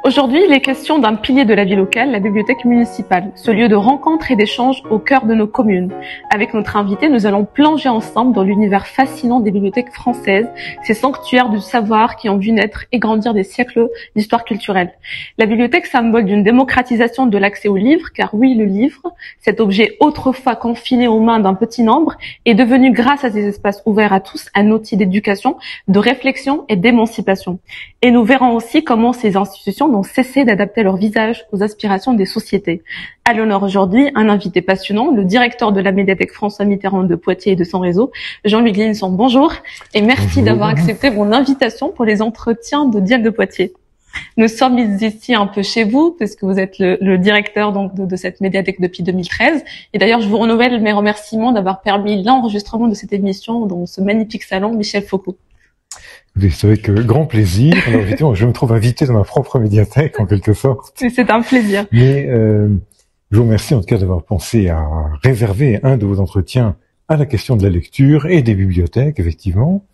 Aujourd'hui, il est question d'un pilier de la vie locale, la bibliothèque municipale, ce lieu de rencontre et d'échange au cœur de nos communes. Avec notre invité, nous allons plonger ensemble dans l'univers fascinant des bibliothèques françaises, ces sanctuaires du savoir qui ont vu naître et grandir des siècles d'histoire culturelle. La bibliothèque, symbole d'une démocratisation de l'accès au livre, car oui, le livre, cet objet autrefois confiné aux mains d'un petit nombre, est devenu, grâce à ces espaces ouverts à tous, un outil d'éducation, de réflexion et d'émancipation. Et nous verrons aussi comment ces institutions n'ont cessé d'adapter leur visage aux aspirations des sociétés. À l'honneur aujourd'hui, un invité passionnant, le directeur de la médiathèque François Mitterrand de Poitiers et de son réseau, Jean-Louis Glisson. Bonjour et merci d'avoir accepté mon invitation pour les entretiens de Dial de Poitiers. Nous sommes ici un peu chez vous, parce que vous êtes le directeur donc de cette médiathèque depuis 2013. Et d'ailleurs, je vous renouvelle mes remerciements d'avoir permis l'enregistrement de cette émission dans ce magnifique salon Michel Foucault. C'est avec grand plaisir. Alors, effectivement, je me trouve invité dans ma propre médiathèque, en quelque sorte. C'est un plaisir. Mais je vous remercie en tout cas d'avoir pensé à réserver un de vos entretiens à la question de la lecture et des bibliothèques, effectivement.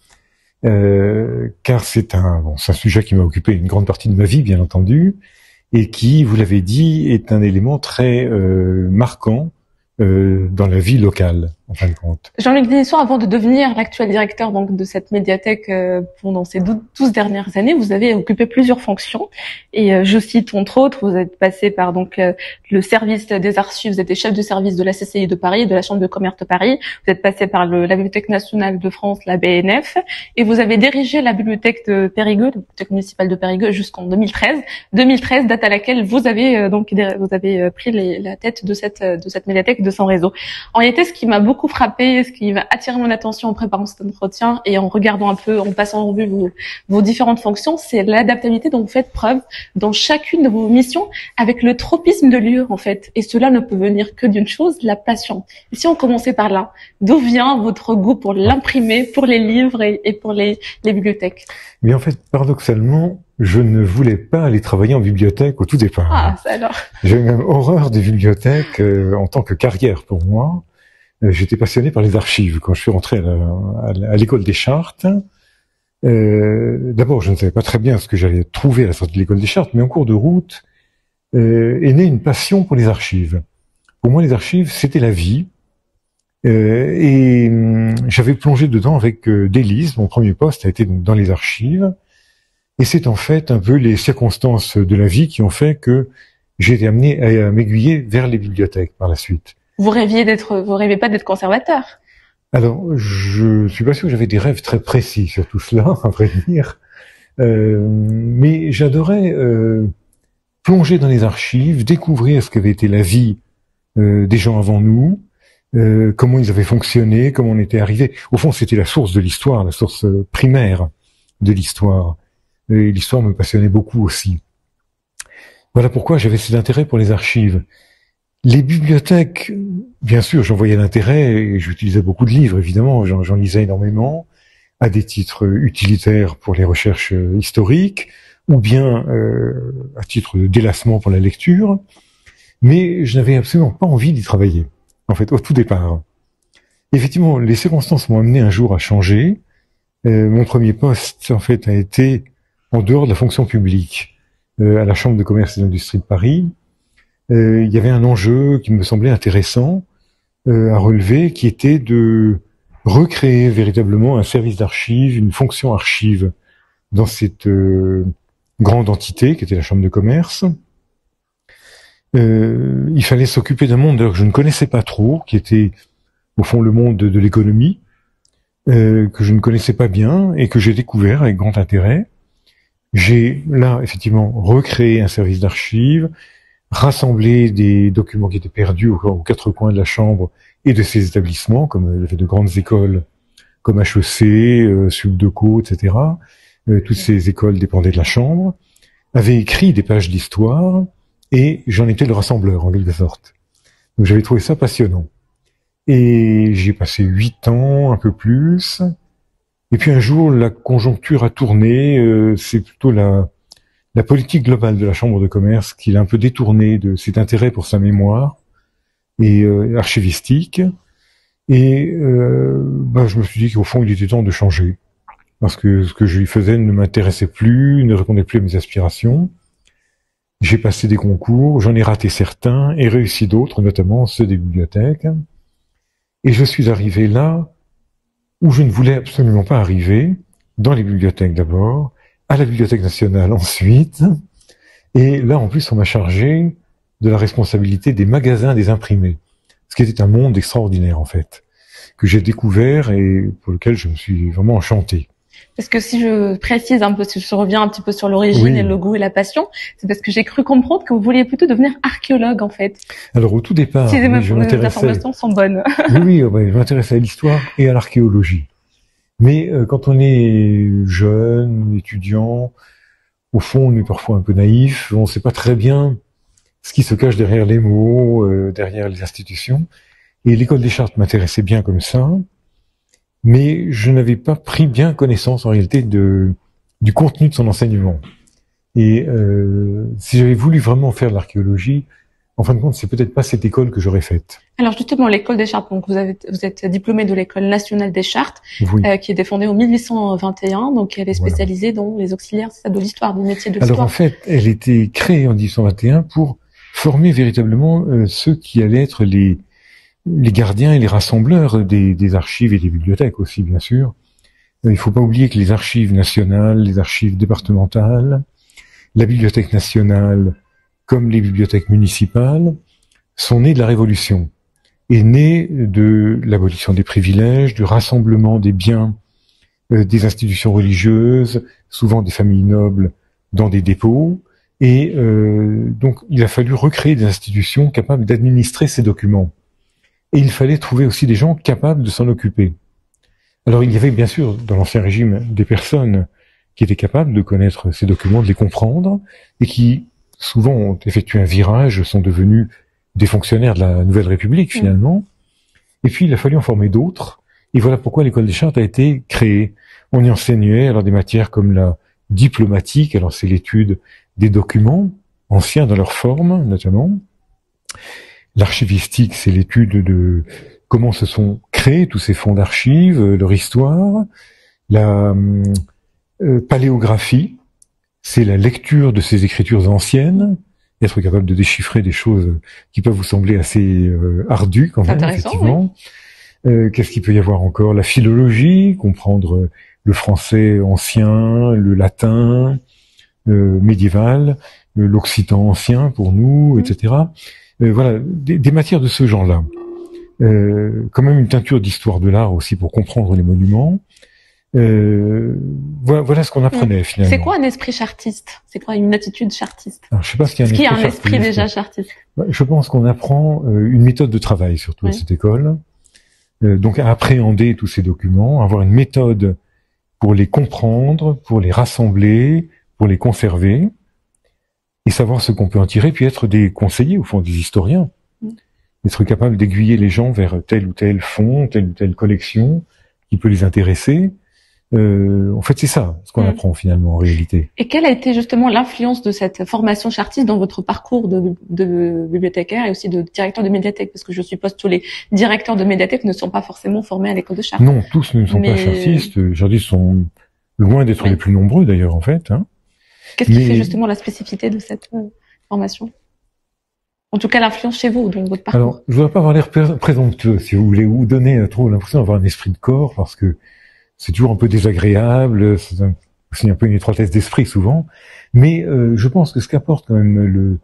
Car c'est un sujet qui m'a occupé une grande partie de ma vie, bien entendu, et qui, vous l'avez dit, est un élément très marquant dans la vie locale, en fin de compte. Jean-Luc Glisson, avant de devenir l'actuel directeur donc de cette médiathèque pendant ces 12 dernières années, vous avez occupé plusieurs fonctions. Et je cite entre autres, vous êtes passé par donc le service des archives, vous êtes chef de service de la CCI de Paris, de la Chambre de commerce de Paris. Vous êtes passé par la Bibliothèque nationale de France, la BNF, et vous avez dirigé la bibliothèque de Périgueux, la bibliothèque municipale de Périgueux, jusqu'en 2013. 2013, date à laquelle vous avez pris la tête de cette médiathèque, de son réseau. En réalité, ce qui m'a beaucoup frappé, ce qui m'a attiré mon attention en préparant cet entretien et en regardant un peu, en passant en revue vos différentes fonctions, c'est l'adaptabilité dont vous faites preuve dans chacune de vos missions avec le tropisme de lieu, en fait. Et cela ne peut venir que d'une chose, la passion. Et si on commençait par là, d'où vient votre goût pour l'imprimer, pour les livres et pour les bibliothèques? Mais en fait, paradoxalement, je ne voulais pas aller travailler en bibliothèque au tout départ. Ah, ça alors. J'ai même horreur des bibliothèques en tant que carrière pour moi. J'étais passionné par les archives. Quand je suis rentré à l'école des Chartes, d'abord, je ne savais pas très bien ce que j'allais trouver à la sortie de l'école des Chartes, mais en cours de route est née une passion pour les archives. Pour moi, les archives, c'était la vie. Et j'avais plongé dedans avec délice. Mon premier poste a été donc dans les archives. Et c'est en fait un peu les circonstances de la vie qui ont fait que j'ai été amené à m'aiguiller vers les bibliothèques par la suite. Vous rêviez pas d'être conservateur? Alors, je suis pas sûr que j'avais des rêves très précis sur tout cela, à vrai dire. Mais j'adorais plonger dans les archives, découvrir ce qu'avait été la vie des gens avant nous, comment ils avaient fonctionné, comment on était arrivé. Au fond, c'était la source de l'histoire, la source primaire de l'histoire. Et l'histoire me passionnait beaucoup aussi. Voilà pourquoi j'avais cet intérêt pour les archives. Les bibliothèques, bien sûr, j'en voyais l'intérêt et j'utilisais beaucoup de livres, évidemment, j'en lisais énormément, à des titres utilitaires pour les recherches historiques, ou bien à titre de délassement pour la lecture, mais je n'avais absolument pas envie d'y travailler, en fait, au tout départ. Effectivement, les circonstances m'ont amené un jour à changer. Mon premier poste, en fait, a été en dehors de la fonction publique, à la Chambre de commerce et d'industrie de Paris. Il y avait un enjeu qui me semblait intéressant à relever, qui était de recréer véritablement un service d'archives, une fonction archive dans cette grande entité qui était la Chambre de commerce. Il fallait s'occuper d'un monde que je ne connaissais pas trop, qui était au fond le monde de l'économie, que je ne connaissais pas bien et que j'ai découvert avec grand intérêt. J'ai là effectivement recréé un service d'archives, rassemblé des documents qui étaient perdus aux quatre coins de la chambre et de ces établissements, comme il y avait de grandes écoles comme HEC, Subdeco, etc. Toutes ces écoles dépendaient de la chambre, avaient écrit des pages d'histoire et j'en étais le rassembleur en quelque sorte. Donc j'avais trouvé ça passionnant. Et j'ai passé 8 ans, un peu plus. Et puis un jour, la conjoncture a tourné. C'est plutôt la politique globale de la Chambre de commerce qui l'a un peu détourné de cet intérêt pour sa mémoire et archivistique. Et je me suis dit qu'au fond, il était temps de changer. Parce que ce que je lui faisais ne m'intéressait plus, ne répondait plus à mes aspirations. J'ai passé des concours, j'en ai raté certains et réussi d'autres, notamment ceux des bibliothèques. Et je suis arrivé là où je ne voulais absolument pas arriver, dans les bibliothèques d'abord, à la Bibliothèque nationale ensuite. Et là, en plus, on m'a chargé de la responsabilité des magasins des imprimés. Ce qui était un monde extraordinaire, en fait, que j'ai découvert et pour lequel je me suis vraiment enchanté. Parce que si je précise un peu, si je reviens un petit peu sur l'origine et le goût et la passion, c'est parce que j'ai cru comprendre que vous vouliez plutôt devenir archéologue, en fait. Alors, au tout départ, si mes informations sont bonnes. Oui, je m'intéresse à l'histoire et à l'archéologie. Mais quand on est jeune, étudiant, au fond, on est parfois un peu naïf, on ne sait pas très bien ce qui se cache derrière les mots, derrière les institutions. Et l'école des chartes m'intéressait bien comme ça, mais je n'avais pas pris bien connaissance en réalité du contenu de son enseignement. Et si j'avais voulu vraiment faire de l'archéologie, en fin de compte, c'est peut-être pas cette école que j'aurais faite. Alors justement, l'école des chartes, donc vous êtes diplômé de l'école nationale des chartes, oui. Qui est défendée en 1821, donc elle est spécialisée dans les auxiliaires de l'histoire, des métiers de l'histoire. Alors en fait, elle était créée en 1821 pour former véritablement ceux qui allaient être les gardiens et les rassembleurs des archives et des bibliothèques aussi, bien sûr. Il ne faut pas oublier que les archives nationales, les archives départementales, la Bibliothèque nationale, comme les bibliothèques municipales, sont nées de la Révolution et nées de l'abolition des privilèges, du rassemblement des biens des institutions religieuses, souvent des familles nobles, dans des dépôts. Et donc, il a fallu recréer des institutions capables d'administrer ces documents. Et il fallait trouver aussi des gens capables de s'en occuper. Alors, il y avait bien sûr, dans l'Ancien Régime, des personnes qui étaient capables de connaître ces documents, de les comprendre, et qui, souvent, ont effectué un virage, sont devenus des fonctionnaires de la Nouvelle République, finalement. Et puis, il a fallu en former d'autres. Et voilà pourquoi l'école des chartes a été créée. On y enseignait alors des matières comme la diplomatique, alors c'est l'étude des documents anciens dans leur forme, notamment. L'archivistique, c'est l'étude de comment se sont créés tous ces fonds d'archives, leur histoire. La paléographie, c'est la lecture de ces écritures anciennes, être capable de déchiffrer des choses qui peuvent vous sembler assez ardues quand même, effectivement. Oui. Qu'est-ce qu'il peut y avoir encore? La philologie, comprendre le français ancien, le latin médiéval, l'occitan ancien pour nous, etc. Voilà, des matières de ce genre-là. Quand même une teinture d'histoire de l'art aussi pour comprendre les monuments. Voilà ce qu'on apprenait finalement. C'est quoi un esprit chartiste? C'est quoi une attitude chartiste? Alors, je sais pas ce qu'il y a un esprit déjà chartiste. Je pense qu'on apprend une méthode de travail surtout à cette école. Donc à appréhender tous ces documents, avoir une méthode pour les comprendre, pour les rassembler, pour les conserver, et savoir ce qu'on peut en tirer, puis être des conseillers, au fond, des historiens. Être capable d'aiguiller les gens vers tel ou tel fonds, telle ou telle collection qui peut les intéresser. En fait, c'est ça, ce qu'on apprend finalement en réalité. Et quelle a été justement l'influence de cette formation chartiste dans votre parcours de bibliothécaire et aussi de directeur de médiathèque? Parce que je suppose que tous les directeurs de médiathèque ne sont pas forcément formés à l'école de Chartres. Non, tous ne sont pas chartistes. Aujourd'hui, sont loin d'être les plus nombreux d'ailleurs, en fait. Hein. Qu'est-ce qui fait justement la spécificité de cette formation? En tout cas, l'influence chez vous, dans votre parcours. Alors, je voudrais pas avoir l'air présomptueux, si vous voulez, ou donner trop l'impression d'avoir un esprit de corps, parce que c'est toujours un peu désagréable, c'est aussi un peu une étroitesse d'esprit souvent, mais je pense que ce qu'apporte quand même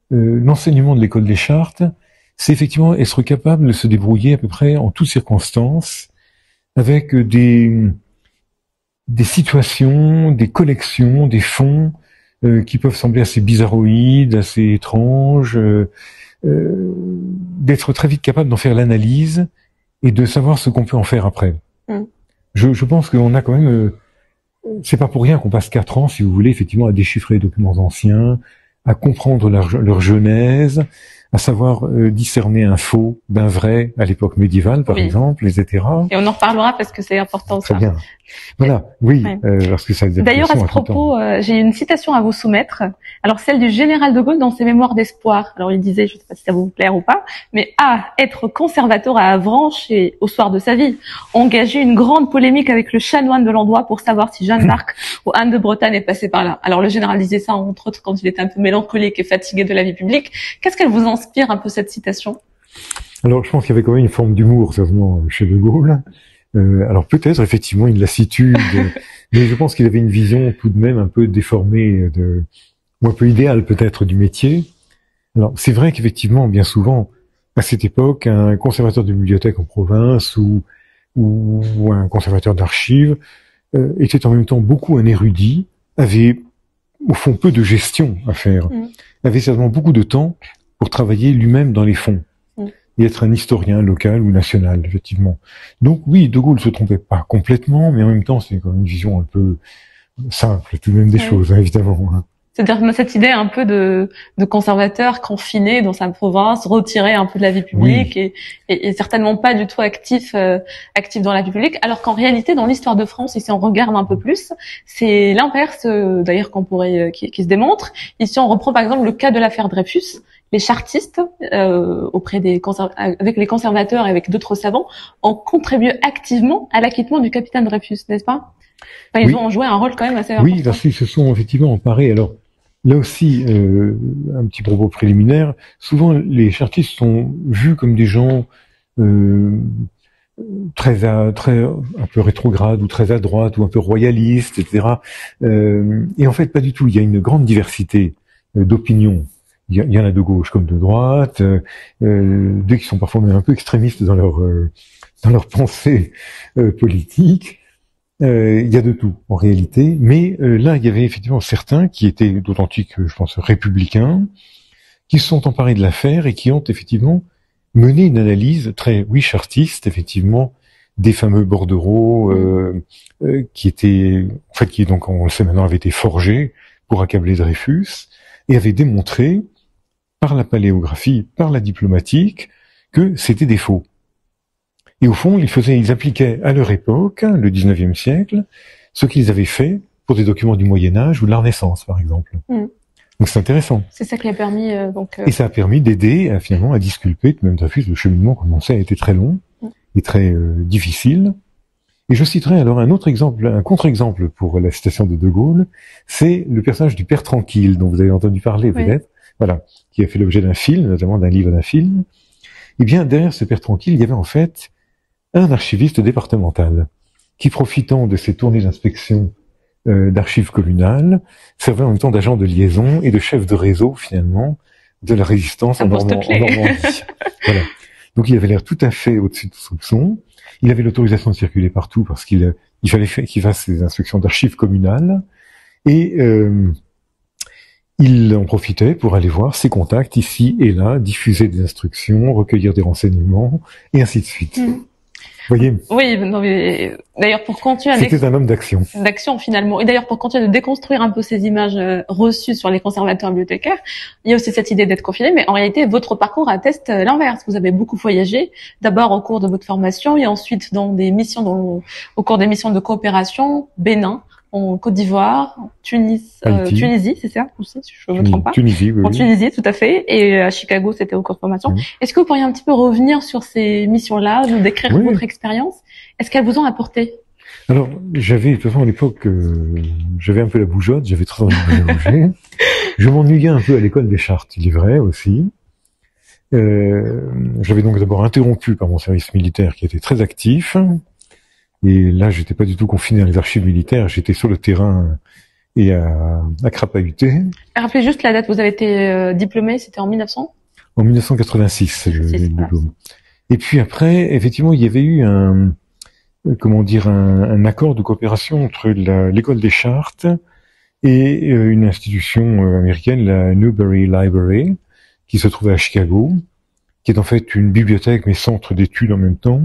l'enseignement de l'école des chartes, c'est effectivement être capable de se débrouiller à peu près en toutes circonstances, avec des situations, des collections, des fonds qui peuvent sembler assez bizarroïdes, assez étranges, d'être très vite capable d'en faire l'analyse et de savoir ce qu'on peut en faire après. Je pense qu'on a quand même, c'est pas pour rien qu'on passe 4 ans, si vous voulez, effectivement, à déchiffrer les documents anciens, à comprendre leur genèse, à savoir discerner un faux d'un vrai à l'époque médiévale, par exemple, etc. Et on en reparlera parce que c'est important. Très bien. Voilà, oui, parce que ça. D'ailleurs, à ce propos, j'ai une citation à vous soumettre. Alors, celle du général de Gaulle dans ses Mémoires d'espoir. Alors, il disait, je ne sais pas si ça vous plaire ou pas, mais être conservateur à Avranches et au soir de sa vie, engager une grande polémique avec le chanoine de l'endroit pour savoir si Jeanne d'Arc ou Anne de Bretagne est passée par là. Alors, le général disait ça, entre autres, quand il était un peu mélancolique et fatigué de la vie publique. Qu'est-ce qu'elle vous inspire un peu, cette citation? Alors, je pense qu'il y avait quand même une forme d'humour, certainement, chez de Gaulle. Alors peut-être effectivement une lassitude, mais je pense qu'il avait une vision tout de même un peu déformée, ou un peu idéale peut-être du métier. Alors c'est vrai qu'effectivement, bien souvent, à cette époque, un conservateur de bibliothèque en province ou un conservateur d'archives était en même temps beaucoup un érudit, avait au fond peu de gestion à faire, avait certainement beaucoup de temps pour travailler lui-même dans les fonds. Et être un historien local ou national, effectivement. Donc oui, De Gaulle se trompait pas complètement, mais en même temps, c'est quand même une vision un peu simple, tout de même des choses, hein, évidemment. C'est-à-dire cette idée un peu de conservateur confiné dans sa province, retiré un peu de la vie publique et certainement pas du tout actif dans la vie publique, alors qu'en réalité, dans l'histoire de France, et si on regarde un peu plus, c'est l'inverse, d'ailleurs, qui se démontre. Ici, on reprend par exemple le cas de l'affaire Dreyfus. Les chartistes, avec les conservateurs et avec d'autres savants, ont contribué activement à l'acquittement du capitaine Dreyfus, n'est-ce pas? Enfin, ils ont joué un rôle quand même assez important. Oui, parce qu'ils se sont effectivement emparés. Alors, là aussi, un petit propos préliminaire. Souvent, les chartistes sont vus comme des gens très un peu rétrogrades ou très à droite ou un peu royalistes, etc. Et en fait, pas du tout. Il y a une grande diversité d'opinions. Il y en a de gauche comme de droite, deux qui sont parfois même un peu extrémistes dans leur pensée politique. Il y a de tout en réalité, mais là il y avait effectivement certains qui étaient d'authentiques, je pense, républicains, qui se sont emparés de l'affaire et qui ont effectivement mené une analyse très chartiste, effectivement, des fameux bordereaux qui donc on le sait maintenant avaient été forgés pour accabler Dreyfus et avaient démontré par la paléographie, par la diplomatique, que c'était des faux. Et au fond, ils appliquaient à leur époque, le 19e siècle, ce qu'ils avaient fait pour des documents du Moyen-Âge ou de la Renaissance, par exemple. Donc c'est intéressant. C'est ça qui a permis Et ça a permis d'aider finalement à disculper, même Dreyfus, le cheminement, comme on sait, a été très long et très difficile. Et je citerai alors un autre exemple, un contre-exemple pour la citation de Gaulle, c'est le personnage du Père Tranquille, dont vous avez entendu parler peut-être, voilà, qui a fait l'objet d'un film, notamment d'un livre d'un film. Eh bien, derrière ce Père Tranquille, il y avait en fait un archiviste départemental qui, profitant de ses tournées d'inspection d'archives communales, servait en même temps d'agent de liaison et de chef de réseau, finalement, de la résistance en Normandie. Voilà. Donc il avait l'air tout à fait au-dessus de soupçon. Il avait l'autorisation de circuler partout parce qu'il fallait qu'il fasse ses inspections d'archives communales. Et il en profitait pour aller voir ses contacts ici et là, diffuser des instructions, recueillir des renseignements, et ainsi de suite. Vous voyez? Oui, non, mais d'ailleurs pour continuer c'était un homme d'action. D'action finalement. Et d'ailleurs pour continuer de déconstruire un peu ces images reçues sur les conservateurs bibliothécaires, il y a aussi cette idée d'être confiné, mais en réalité votre parcours atteste l'inverse. Vous avez beaucoup voyagé, d'abord au cours de votre formation et ensuite dans des missions, au cours des missions de coopération, Bénin, en Côte d'Ivoire, Tunisie, c'est ça aussi, si je ne me trompe pas. Tunisie, oui. En Tunisie, tout à fait. Et à Chicago, c'était au cours de formation. Est-ce que vous pourriez un petit peu revenir sur ces missions-là, nous décrire votre expérience? Est-ce qu'elles vous ont apporté? Alors, de toute façon, à l'époque, j'avais un peu la bougeotte, j'avais très envie de voyager. Je m'ennuyais un peu à l'école des Chartes, il est vrai aussi. J'avais donc d'abord interrompu par mon service militaire qui était très actif. Et là, j'étais pas du tout confiné dans les archives militaires, j'étais sur le terrain et à crapahuter. Rappelez juste la date, vous avez été diplômé, c'était en 1900? En 1986, le diplôme. Et puis après, effectivement, il y avait eu un accord de coopération entre l'école des Chartes et une institution américaine, la Newberry Library, qui se trouvait à Chicago, qui est en fait une bibliothèque mais centre d'études en même temps.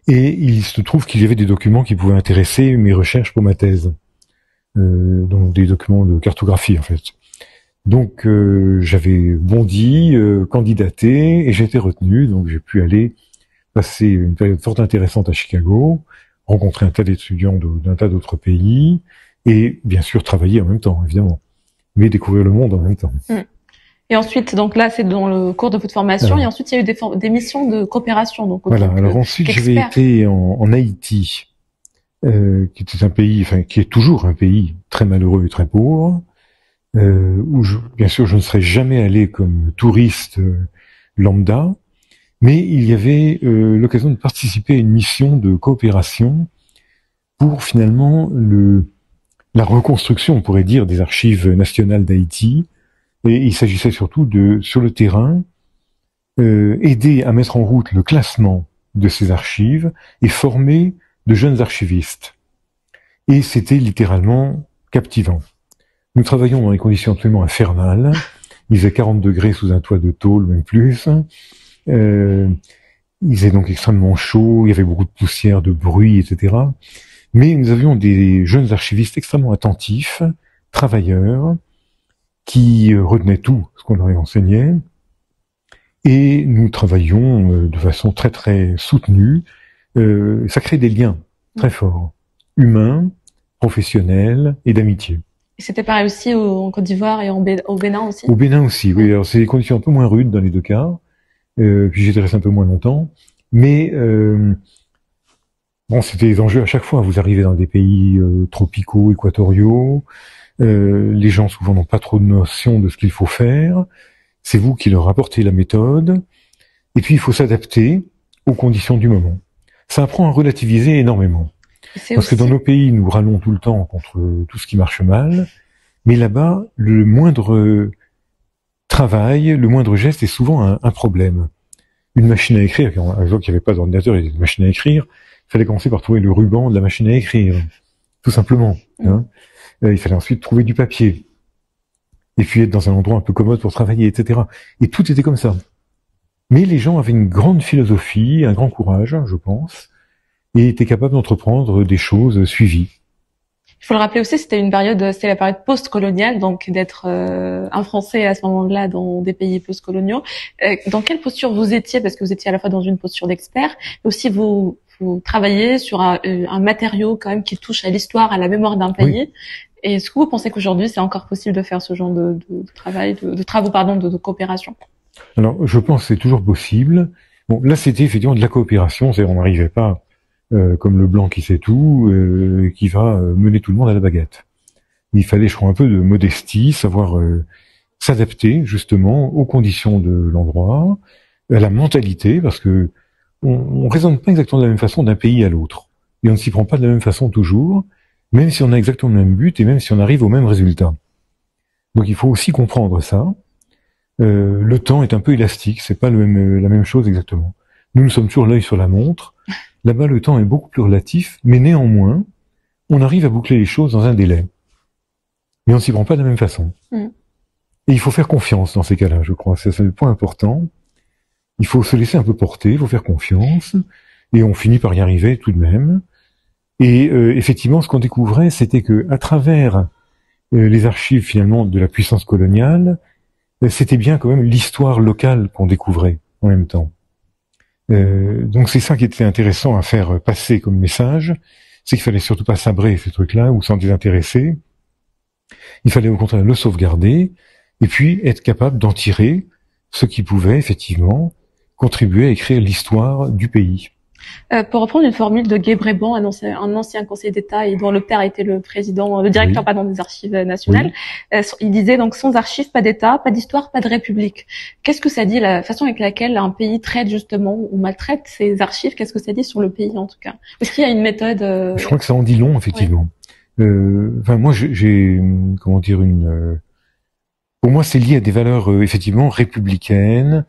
Et il se trouve qu'il y avait des documents qui pouvaient intéresser mes recherches pour ma thèse. Donc des documents de cartographie, en fait. Donc j'avais bondi, candidaté et j'ai été retenu. Donc j'ai pu aller passer une période fort intéressante à Chicago, rencontrer un tas d'étudiants d'un tas d'autres pays et bien sûr travailler en même temps, évidemment, mais découvrir le monde en même temps. Et ensuite, donc là, c'est dans le cours de votre formation. Alors, et ensuite, il y a eu des missions de coopération. Donc, voilà. Alors ensuite, j'avais été en Haïti, qui était un pays, enfin, qui est toujours un pays très malheureux et très pauvre, où bien sûr, je ne serais jamais allé comme touriste lambda, mais il y avait l'occasion de participer à une mission de coopération pour finalement la reconstruction, on pourrait dire, des archives nationales d'Haïti. Et il s'agissait surtout de, sur le terrain, aider à mettre en route le classement de ces archives et former de jeunes archivistes. Et c'était littéralement captivant. Nous travaillions dans des conditions absolument infernales. Il faisait 40 degrés sous un toit de tôle, même plus. Il faisait donc extrêmement chaud, il y avait beaucoup de poussière, de bruit, etc. Mais nous avions des jeunes archivistes extrêmement attentifs, travailleurs, qui retenaient tout ce qu'on leur enseignait. Et nous travaillions de façon très très soutenue. Ça crée des liens très forts, humains, professionnels et d'amitié. Et c'était pareil aussi en Côte d'Ivoire et au Bénin aussi? Au Bénin aussi, oui. Alors c'est des conditions un peu moins rudes dans les deux cas. Puis j'étais resté un peu moins longtemps. Mais bon, c'était des enjeux à chaque fois. Vous arrivez dans des pays tropicaux, équatoriaux. Les gens souvent n'ont pas trop de notion de ce qu'il faut faire. C'est vous qui leur apportez la méthode. Et puis il faut s'adapter aux conditions du moment. Ça apprend à relativiser énormément. Parce que dans nos pays, nous râlons tout le temps contre tout ce qui marche mal. Mais là-bas, le moindre travail, le moindre geste est souvent un problème. Une machine à écrire, à l'époque il n'y avait pas d'ordinateur, il y avait une machine à écrire, il fallait commencer par trouver le ruban de la machine à écrire, tout simplement. Hein. Il fallait ensuite trouver du papier, et puis être dans un endroit un peu commode pour travailler, etc. Et tout était comme ça. Mais les gens avaient une grande philosophie, un grand courage, je pense, et étaient capables d'entreprendre des choses suivies. Il faut le rappeler aussi, c'était la période post-coloniale, donc d'être un Français à ce moment-là dans des pays post-coloniaux. Dans quelle posture vous étiez? Parce que vous étiez à la fois dans une posture d'expert, mais aussi vous travaillez sur un matériau quand même qui touche à l'histoire, à la mémoire d'un pays. Oui. Et est-ce que vous pensez qu'aujourd'hui c'est encore possible de faire ce genre de travail, de travaux de coopération? Alors, je pense que c'est toujours possible. Bon, là, c'était effectivement de la coopération, c'est-à-dire on n'arrivait pas comme le blanc qui sait tout, qui va mener tout le monde à la baguette. Il fallait, je crois, un peu de modestie, savoir s'adapter justement aux conditions de l'endroit, à la mentalité, parce que on raisonne pas exactement de la même façon d'un pays à l'autre, et on ne s'y prend pas de la même façon toujours, même si on a exactement le même but et même si on arrive au même résultat. Donc il faut aussi comprendre ça. Le temps est un peu élastique, c'est pas la même chose exactement. Nous sommes toujours l'œil sur la montre. Là-bas, le temps est beaucoup plus relatif, mais néanmoins, on arrive à boucler les choses dans un délai. Mais on s'y prend pas de la même façon. Et il faut faire confiance dans ces cas-là, je crois. C'est le point important. Il faut se laisser un peu porter, il faut faire confiance, et on finit par y arriver tout de même. Et effectivement, ce qu'on découvrait, c'était que à travers les archives finalement de la puissance coloniale, c'était bien quand même l'histoire locale qu'on découvrait en même temps. Donc c'est ça qui était intéressant à faire passer comme message, c'est qu'il fallait surtout pas sabrer ces trucs-là ou s'en désintéresser. Il fallait au contraire le sauvegarder et puis être capable d'en tirer ce qui pouvait effectivement contribuer à écrire l'histoire du pays. Pour reprendre une formule de Guy Bréban, un ancien conseiller d'État et dont le père était le directeur des archives nationales, il disait donc sans archives, pas d'État, pas d'histoire, pas de République. Qu'est-ce que ça dit, la façon avec laquelle un pays traite justement ou maltraite ses archives? Qu'est-ce que ça dit sur le pays en tout cas? Est-ce qu'il y a une méthode Je crois que ça en dit long effectivement. Moi j'ai comment dire pour moi c'est lié à des valeurs effectivement républicaines,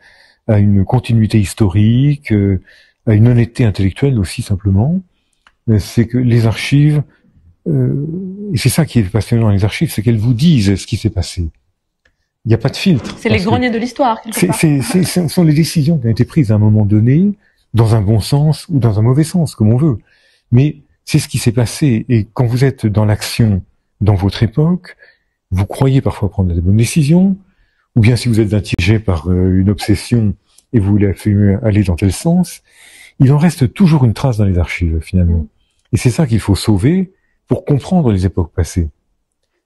à une continuité historique. À une honnêteté intellectuelle aussi simplement, c'est que les archives, et c'est ça qui est passionnant dans les archives, c'est qu'elles vous disent ce qui s'est passé. Il n'y a pas de filtre. C'est les greniers de l'histoire, quelque part. Ce sont les décisions qui ont été prises à un moment donné, dans un bon sens ou dans un mauvais sens, comme on veut. Mais c'est ce qui s'est passé, et quand vous êtes dans l'action, dans votre époque, vous croyez parfois prendre la bonne décision, ou bien si vous êtes intigé par une obsession et vous voulez absolument aller dans tel sens, il en reste toujours une trace dans les archives, finalement. Et c'est ça qu'il faut sauver pour comprendre les époques passées.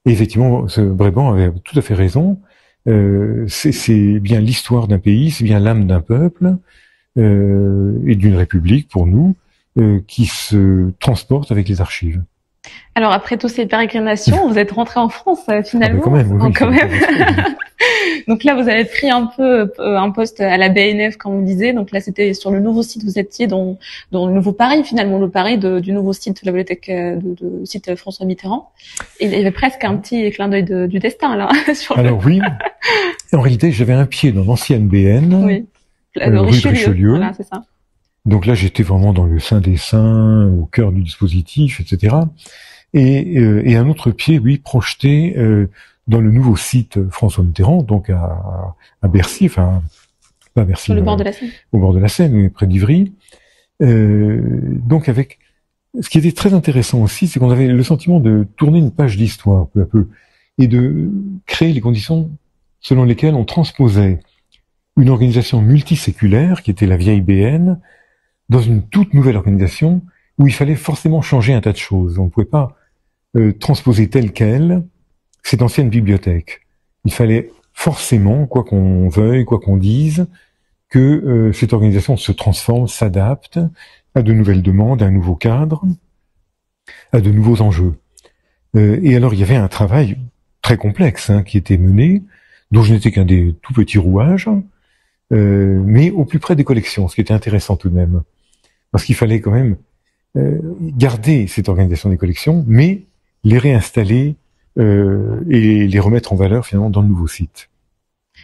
Et effectivement, Brébant avait tout à fait raison. C'est bien l'histoire d'un pays, c'est bien l'âme d'un peuple et d'une république, pour nous, qui se transporte avec les archives. Alors, après toutes ces pérégrinations, vous êtes rentré en France, finalement. Ah, quand même, oui. Quand même. Donc là, vous avez pris un peu un poste à la BNF, comme on disait. Donc là, c'était sur le nouveau site, vous étiez dans le nouveau Paris, finalement, le Paris du nouveau site de la bibliothèque, de site François Mitterrand. Et il y avait presque un petit clin d'œil du destin, là. Alors oui, en réalité, j'avais un pied dans l'ancienne BN, oui. Rue Richelieu. Voilà, c'est ça. Donc là, j'étais vraiment dans le sein des saints, au cœur du dispositif, etc. Et un autre pied, oui, projeté dans le nouveau site François Mitterrand, donc à Bercy, enfin pas à Bercy, sur le bord de la Seine. Au bord de la Seine, mais près d'Ivry. Donc avec, ce qui était très intéressant aussi, c'est qu'on avait le sentiment de tourner une page d'histoire peu à peu et de créer les conditions selon lesquelles on transposait une organisation multiséculaire qui était la vieille BN dans une toute nouvelle organisation où il fallait forcément changer un tas de choses. On ne pouvait pas transposer telle quelle cette ancienne bibliothèque. Il fallait forcément, quoi qu'on veuille, quoi qu'on dise, que cette organisation se transforme, s'adapte à de nouvelles demandes, à un nouveau cadre, à de nouveaux enjeux. Et alors, il y avait un travail très complexe qui était mené, dont je n'étais qu'un des tout petits rouages, mais au plus près des collections, ce qui était intéressant tout de même. Parce qu'il fallait quand même garder cette organisation des collections, mais les réinstaller et les remettre en valeur finalement dans le nouveau site.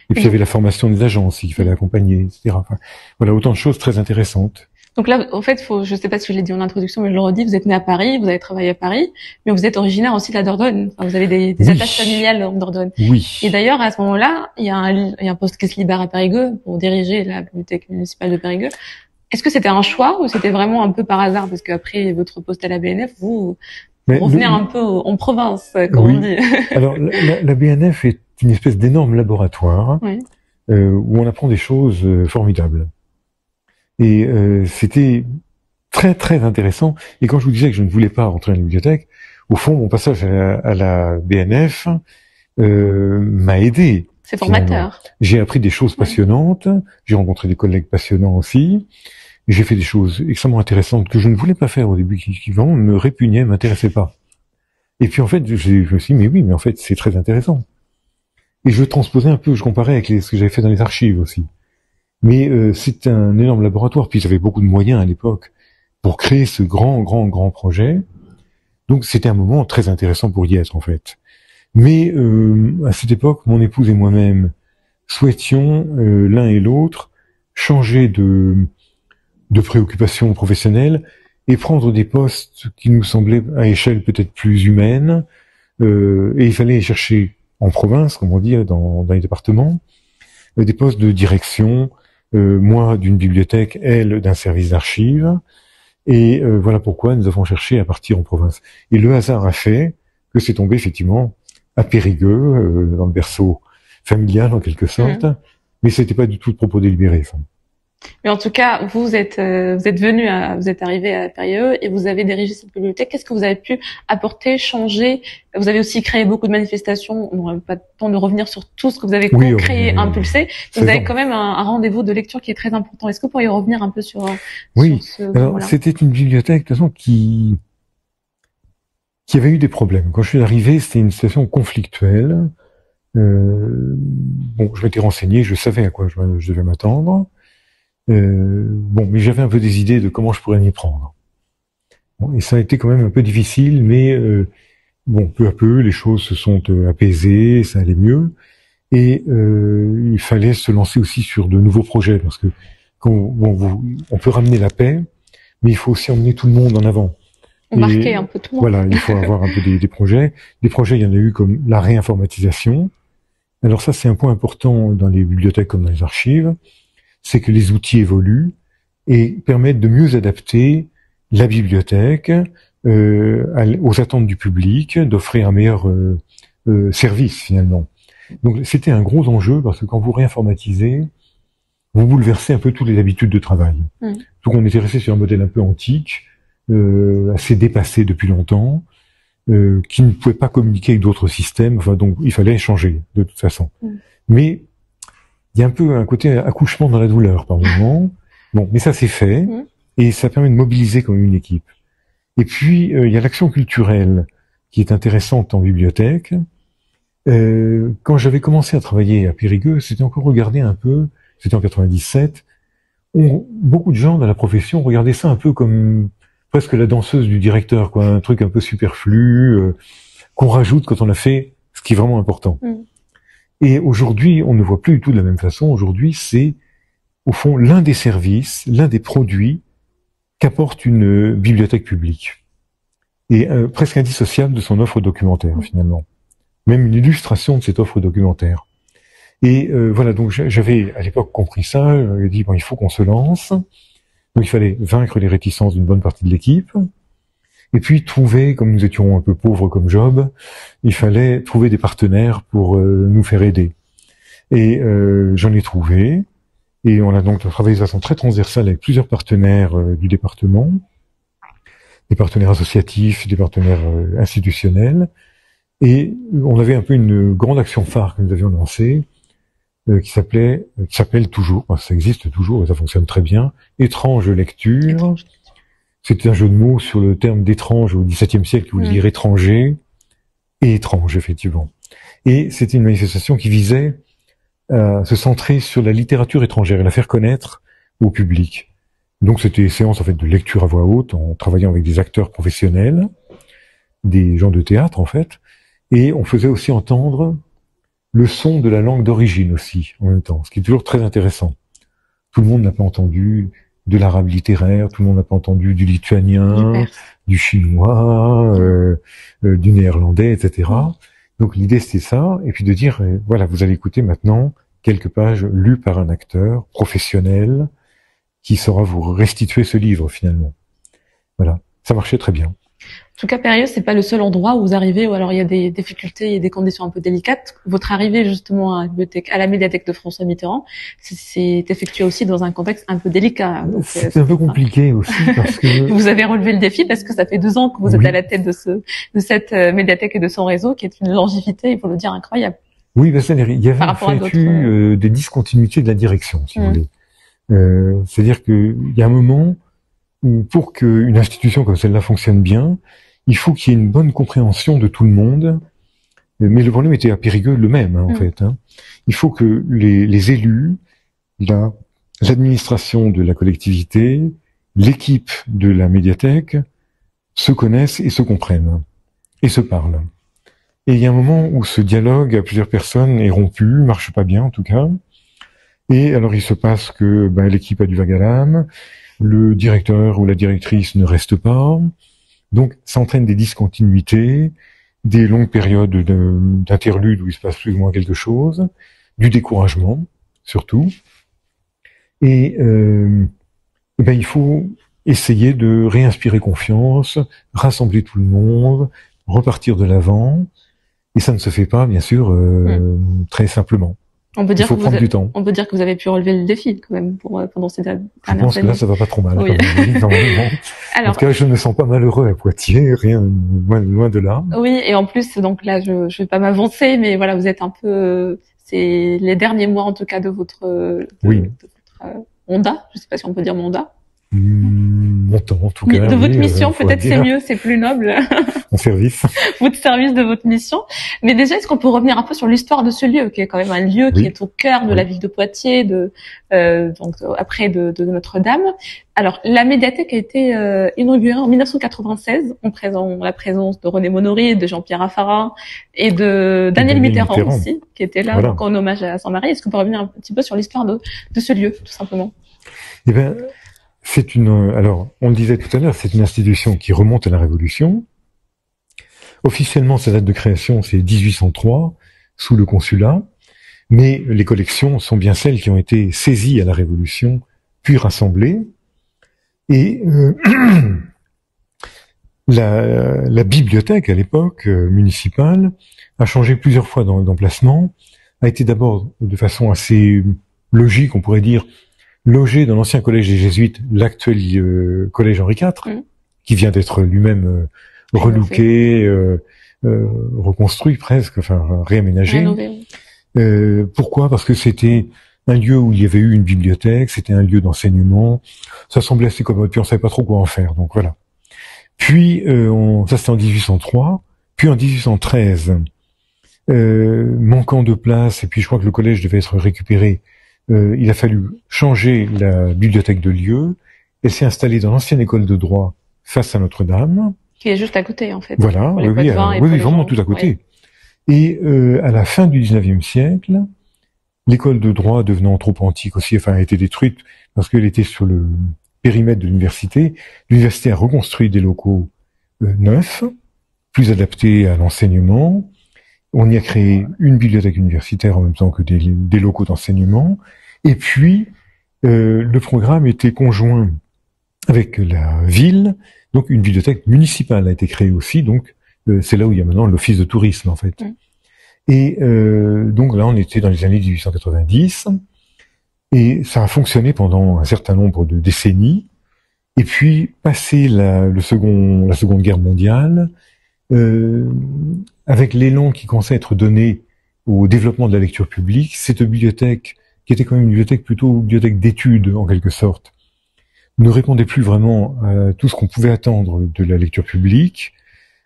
Et puis il y avait la formation des agents aussi, qu'il fallait accompagner, etc. Enfin, voilà, autant de choses très intéressantes. Donc là, en fait, je sais pas si je l'ai dit en introduction, mais je le redis, vous êtes né à Paris, vous avez travaillé à Paris, mais vous êtes originaire aussi de la Dordogne. Enfin, vous avez des attaches familiales en Dordogne. Oui. Et d'ailleurs, à ce moment-là, il y a un poste qui se libère à Périgueux pour diriger la bibliothèque municipale de Périgueux. Est-ce que c'était un choix ou c'était vraiment un peu par hasard? Parce qu'après votre poste à la BNF, vous revenez un peu en province, comme on dit. Alors, la BNF est une espèce d'énorme laboratoire où on apprend des choses formidables. Et c'était très très intéressant. Et quand je vous disais que je ne voulais pas rentrer dans la bibliothèque, au fond, mon passage à la BNF m'a aidé. C'est formateur. J'ai appris des choses passionnantes, j'ai rencontré des collègues passionnants aussi, et j'ai fait des choses extrêmement intéressantes que je ne voulais pas faire au début, qui vraiment me répugnaient, m'intéressaient pas. Et puis en fait, je me suis dit, mais oui, mais en fait, c'est très intéressant. Et je transposais un peu, je comparais avec ce que j'avais fait dans les archives aussi. Mais c'est un énorme laboratoire, puis j'avais beaucoup de moyens à l'époque pour créer ce grand projet. Donc c'était un moment très intéressant pour y être en fait. Mais à cette époque, mon épouse et moi-même souhaitions l'un et l'autre changer de préoccupation professionnelle et prendre des postes qui nous semblaient à échelle peut-être plus humaine. Et il fallait chercher en province, comme on dit, dans les départements, des postes de direction, moi d'une bibliothèque, elle d'un service d'archives. Et voilà pourquoi nous avons cherché à partir en province. Et le hasard a fait que c'est tombé effectivement à Périgueux, dans le berceau familial en quelque sorte, mais c'était pas du tout de propos délibéré. Ça. Mais en tout cas, vous êtes arrivé à Périgueux et vous avez dirigé cette bibliothèque. Qu'est-ce que vous avez pu apporter, changer? Vous avez aussi créé beaucoup de manifestations. On n'aura pas le temps de revenir sur tout ce que vous avez créé, impulsé. Vous avez quand même un rendez-vous de lecture qui est très important. Est-ce que vous pourriez revenir un peu sur alors c'était une bibliothèque de toute façon qui avait eu des problèmes. Quand je suis arrivé, c'était une situation conflictuelle. Bon, je m'étais renseigné, je savais à quoi je devais m'attendre. Bon, mais j'avais un peu des idées de comment je pourrais m'y prendre. Bon, et ça a été quand même un peu difficile, mais bon, peu à peu, les choses se sont apaisées, ça allait mieux. Et il fallait se lancer aussi sur de nouveaux projets, parce que on peut ramener la paix, mais il faut aussi emmener tout le monde en avant. Marquer un peu tout le monde. Voilà, il faut avoir un peu des projets. Des projets, il y en a eu comme la réinformatisation. Alors ça, c'est un point important dans les bibliothèques comme dans les archives, c'est que les outils évoluent et permettent de mieux adapter la bibliothèque aux attentes du public, d'offrir un meilleur service finalement. Donc c'était un gros enjeu parce que quand vous réinformatisez, vous bouleversez un peu toutes les habitudes de travail. Donc on était resté sur un modèle un peu antique, assez dépassé depuis longtemps, qui ne pouvait pas communiquer avec d'autres systèmes. Enfin, donc il fallait changer de toute façon. Mais il y a un peu un côté accouchement dans la douleur par moment. Bon, mais ça c'est fait et ça permet de mobiliser comme une équipe. Et puis il y a l'action culturelle qui est intéressante en bibliothèque. Quand j'avais commencé à travailler à Périgueux, c'était encore regardé un peu, c'était en 97, beaucoup de gens dans la profession regardaient ça un peu comme presque la danseuse du directeur, quoi, un truc un peu superflu, qu'on rajoute quand on a fait ce qui est vraiment important. Et aujourd'hui, on ne voit plus du tout de la même façon. Aujourd'hui, c'est au fond l'un des services, l'un des produits qu'apporte une bibliothèque publique. Et presque indissociable de son offre documentaire, finalement. Même une illustration de cette offre documentaire. Et voilà, donc j'avais à l'époque compris ça, j'avais dit, bon, il faut qu'on se lance. Donc il fallait vaincre les réticences d'une bonne partie de l'équipe. Et puis trouver, comme nous étions un peu pauvres comme job, il fallait trouver des partenaires pour nous faire aider. Et j'en ai trouvé. Et on a donc travaillé de façon très transversale avec plusieurs partenaires du département, des partenaires associatifs, des partenaires institutionnels. Et on avait un peu une grande action phare que nous avions lancée, qui s'appelle toujours, ça existe toujours, ça fonctionne très bien, Étrange lecture. C'est un jeu de mots sur le terme d'étrange au XVIIe siècle, qui voulait dire étranger et étrange, effectivement. Et c'était une manifestation qui visait à se centrer sur la littérature étrangère et la faire connaître au public. Donc c'était des séances en fait de lecture à voix haute, en travaillant avec des acteurs professionnels, des gens de théâtre en fait, et on faisait aussi entendre le son de la langue d'origine aussi, en même temps, ce qui est toujours très intéressant. Tout le monde n'a pas entendu de l'arabe littéraire, tout le monde n'a pas entendu du lituanien, du chinois, du néerlandais, etc. Donc l'idée c'était ça, et puis de dire, voilà, vous allez écouter maintenant quelques pages lues par un acteur professionnel qui saura vous restituer ce livre finalement. Voilà, ça marchait très bien. En tout cas, Périgueux, c'est pas le seul endroit où vous arrivez, où alors il y a des difficultés, il y a des conditions un peu délicates. Votre arrivée justement à la médiathèque de François Mitterrand, c'est effectué aussi dans un contexte un peu délicat. C'est un peu compliqué aussi parce que vous avez relevé le défi parce que ça fait 2 ans que vous êtes à la tête de cette médiathèque et de son réseau, qui est une longévité, il faut le dire, incroyable. Oui, ben il y avait en fait eu des discontinuités de la direction, si vous voulez. C'est-à-dire qu'il y a un moment où pour qu'une institution comme celle-là fonctionne bien, il faut qu'il y ait une bonne compréhension de tout le monde. Mais le problème était à Périgueux le même, en fait. Il faut que les élus, l'administration de la collectivité, l'équipe de la médiathèque se connaissent et se comprennent et se parlent. Et il y a un moment où ce dialogue à plusieurs personnes est rompu, marche pas bien en tout cas. Et alors il se passe que l'équipe a du vague à l'âme, le directeur ou la directrice ne reste pas. Donc, ça entraîne des discontinuités, des longues périodes d'interlude où il se passe plus ou moins quelque chose, du découragement, surtout. Et il faut essayer de réinspirer confiance, rassembler tout le monde, repartir de l'avant. Et ça ne se fait pas, bien sûr, très simplement. On peut dire il faut prendre du temps. On peut dire que vous avez pu relever le défi quand même pendant ces dernières années. Je pense que là, ça va pas trop mal. Oui. Normalement. Alors, en tout cas, je ne me sens pas malheureux à Poitiers, loin de là. Oui, et en plus, donc là, je vais pas m'avancer, mais voilà, vous êtes un peu, c'est les derniers mois en tout cas de votre mandat. Je sais pas si on peut dire mandat. Mon temps, en tout cas. De votre mission, peut-être c'est mieux, c'est plus noble. Mon service. Votre service de votre mission. Mais déjà, est-ce qu'on peut revenir un peu sur l'histoire de ce lieu, qui est quand même un lieu qui est au cœur de la ville de Poitiers, donc après de Notre-Dame. Alors, la médiathèque a été inaugurée en 1996, en la présence de René Monory, de Jean-Pierre Raffarin et de Daniel Mitterrand aussi, qui était là donc, en hommage à Saint-Marie. Est-ce qu'on peut revenir un petit peu sur l'histoire de ce lieu, tout simplement? Eh ben, alors, on le disait tout à l'heure, c'est une institution qui remonte à la Révolution. Officiellement, sa date de création, c'est 1803, sous le consulat. Mais les collections sont bien celles qui ont été saisies à la Révolution, puis rassemblées. Et La bibliothèque, à l'époque, municipale, a changé plusieurs fois d'emplacement, a été d'abord, de façon assez logique, on pourrait dire, logée dans l'ancien collège des Jésuites, l'actuel collège Henri IV, qui vient d'être lui-même relooké, reconstruit presque, enfin réaménagé. Pourquoi? Parce que c'était un lieu où il y avait eu une bibliothèque, c'était un lieu d'enseignement, ça semblait assez commode, puis on savait pas trop quoi en faire, donc voilà. Puis, ça c'était en 1803, puis en 1813, manquant de place, et puis je crois que le collège devait être récupéré, il a fallu changer la bibliothèque de lieu. Elle s'est installée dans l'ancienne école de droit face à Notre-Dame. Qui est juste à côté, en fait. Voilà, oui, vraiment tout à côté. Oui. Et à la fin du 19e siècle, l'école de droit devenant trop antique aussi, enfin a été détruite parce qu'elle était sur le périmètre de l'université. L'université a reconstruit des locaux neufs, plus adaptés à l'enseignement. On y a créé une bibliothèque universitaire en même temps que des locaux d'enseignement. Et puis, le programme était conjoint avec la ville. Donc, une bibliothèque municipale a été créée aussi. Donc, c'est là où il y a maintenant l'office de tourisme, en fait. Et donc là, on était dans les années 1890. Et ça a fonctionné pendant un certain nombre de décennies. Et puis, passé la Seconde Guerre mondiale, avec l'élan qui commençait à être donné au développement de la lecture publique, cette bibliothèque, qui était quand même une bibliothèque plutôt bibliothèque d'études en quelque sorte, ne répondait plus vraiment à tout ce qu'on pouvait attendre de la lecture publique.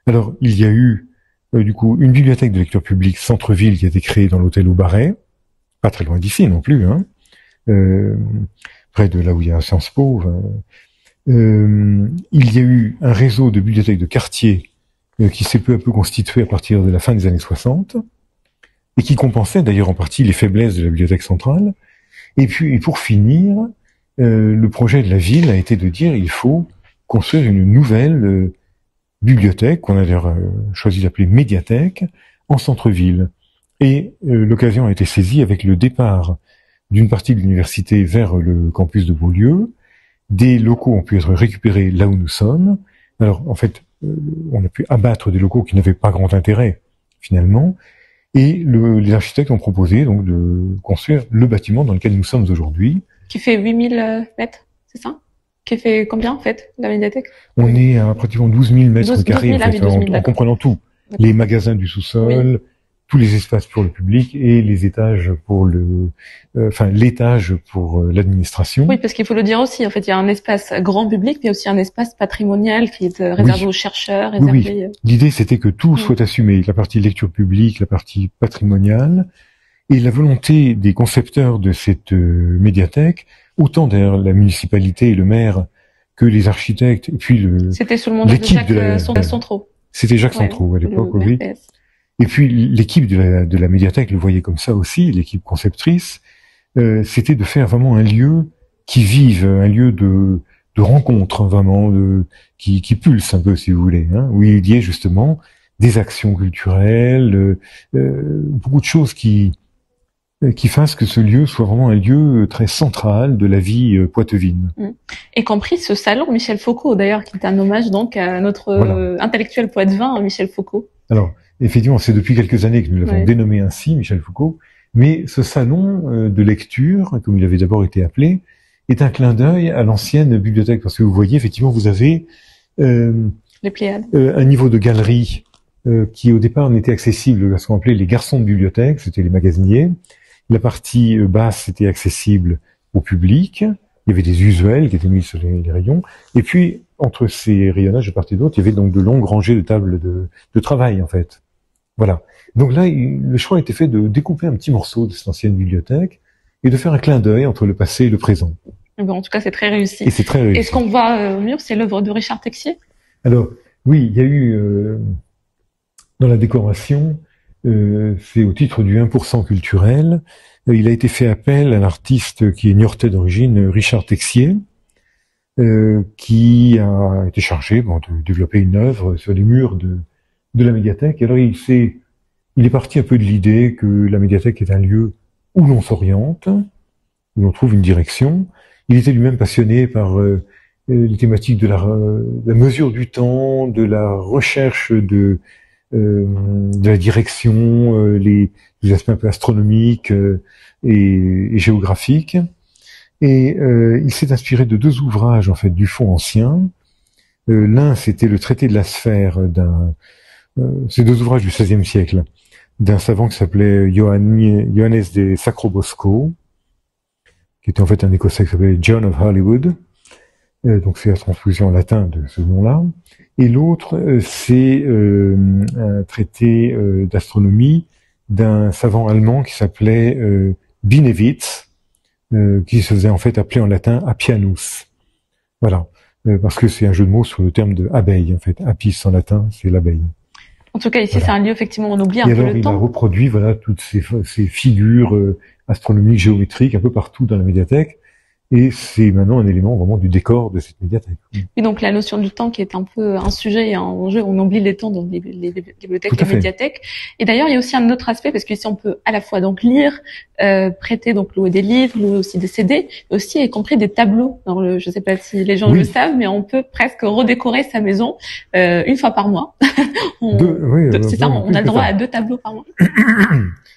Alors, il y a eu du coup une bibliothèque de lecture publique centre-ville qui a été créée dans l'hôtel Aubaret, pas très loin d'ici non plus, hein, près de là où il y a Sciences Po. Il y a eu un réseau de bibliothèques de quartier qui s'est peu à peu constitué à partir de la fin des années 60 et qui compensait d'ailleurs en partie les faiblesses de la bibliothèque centrale. Et puis, pour finir, le projet de la ville a été de dire il faut construire une nouvelle bibliothèque qu'on a d'ailleurs choisi d'appeler médiathèque en centre-ville. Et l'occasion a été saisie avec le départ d'une partie de l'université vers le campus de Beaulieu. Des locaux ont pu être récupérés là où nous sommes. Alors, en fait, on a pu abattre des locaux qui n'avaient pas grand intérêt, finalement. Et les architectes ont proposé donc de construire le bâtiment dans lequel nous sommes aujourd'hui. Qui fait 8000 mètres, c'est ça? Qui fait combien, en fait, la médiathèque? On est à pratiquement 12 000 mètres carrés, en comprenant tout. Les magasins du sous-sol, tous les espaces pour le public et les étages pour l'étage pour l'administration. Oui, parce qu'il faut le dire aussi. En fait, il y a un espace grand public, mais aussi un espace patrimonial qui est réservé aux chercheurs. Réservé... Oui. L'idée, c'était que tout soit assumé. La partie lecture publique, la partie patrimoniale. Et la volonté des concepteurs de cette médiathèque, autant d'ailleurs la municipalité et le maire que les architectes, et puis c'était sous le mandat de Jacques Centraux. C'était Jacques Centraux à l'époque, oui. Et puis l'équipe de la médiathèque le voyait comme ça aussi, l'équipe conceptrice, c'était de faire vraiment un lieu qui vive, un lieu de rencontre vraiment, qui pulse un peu si vous voulez, hein, où il y ait justement des actions culturelles, beaucoup de choses qui fasse que ce lieu soit vraiment un lieu très central de la vie poitevine. Y compris ce salon Michel Foucault, d'ailleurs, qui est un hommage donc à notre intellectuel poitevin, Michel Foucault. Alors, effectivement, c'est depuis quelques années que nous l'avons dénommé ainsi, Michel Foucault, mais ce salon de lecture, comme il avait d'abord été appelé, est un clin d'œil à l'ancienne bibliothèque, parce que vous voyez, effectivement, vous avez les Pléiades. Un niveau de galerie qui, au départ, n'était accessible à ce qu'on appelait les garçons de bibliothèque, c'était les magasiniers. La partie basse était accessible au public. Il y avait des usuels qui étaient mis sur les rayons. Et puis, entre ces rayonnages de part et d'autre, il y avait donc de longues rangées de tables de travail, en fait. Voilà. Donc là, le choix a été fait de découper un petit morceau de cette ancienne bibliothèque et de faire un clin d'œil entre le passé et le présent. Bon, en tout cas, c'est très réussi. Et c'est très réussi. Et ce qu'on voit au mur, c'est l'œuvre de Richard Texier? Alors, oui, il y a eu, dans la décoration, c'est au titre du 1% culturel. Il a été fait appel à l'artiste qui est niortais d'origine, Richard Texier, qui a été chargé de développer une œuvre sur les murs de la médiathèque. Alors il est parti un peu de l'idée que la médiathèque est un lieu où l'on s'oriente, où l'on trouve une direction. Il était lui-même passionné par les thématiques de la mesure du temps, de la recherche de la direction, les aspects un peu astronomiques et géographiques. Et il s'est inspiré de deux ouvrages en fait du fond ancien. L'un, c'était le traité de la sphère c'est deux ouvrages du XVIe siècle, d'un savant qui s'appelait Johannes de Sacrobosco, qui était en fait un Écossais qui s'appelait John of Hollywood. Donc c'est la transposition en latin de ce nom-là. Et l'autre, c'est un traité d'astronomie d'un savant allemand qui s'appelait Binewitz, qui se faisait en fait appeler en latin Appianus. Voilà, parce que c'est un jeu de mots sur le terme de abeille en fait. Apis en latin, c'est l'abeille. En tout cas, ici, Voilà. c'est un lieu, effectivement, on oublie un Et peu alors, le il a temps. reproduit voilà toutes ces figures astronomiques, géométriques, un peu partout dans la médiathèque. Et c'est maintenant un élément vraiment du décor de cette médiathèque. Oui, donc la notion du temps qui est un peu un sujet et un enjeu, on oublie les temps dans les bibliothèques, Tout à les fait. médiathèques. Et d'ailleurs, il y a aussi un autre aspect, parce qu'ici on peut à la fois donc lire, prêter, donc louer des livres, louer aussi des CD, et aussi y compris des tableaux. Alors je sais pas si les gens Oui. le savent, mais on peut presque redécorer sa maison une fois par mois. C'est ça, on a le droit à 2 tableaux par mois.